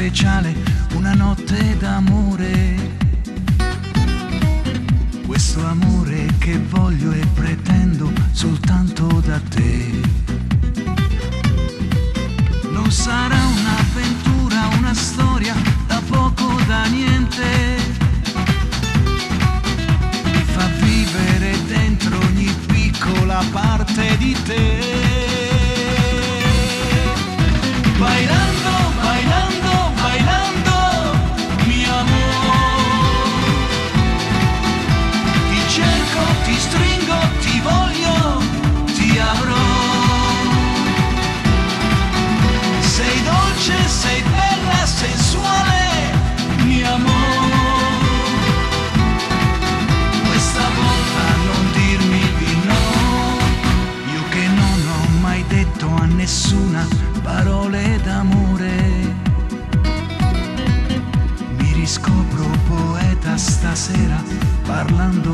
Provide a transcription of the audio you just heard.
speciale, una notte d'amore. Questo amore che voglio e pretendo soltanto da te. Non sarà un'avventura, una storia da poco, da niente. Mi fa vivere dentro ogni piccola parte di te. Bailando, bailando, bailando, mi amor. Ti cerco, ti stringo, ti voglio, ti avrò. Sei dolce, sei bella, sensuale, mi amor. Questa volta non dirmi di no. Io che non ho mai detto a nessuna parole d'amore. Mi riscopro poeta stasera parlando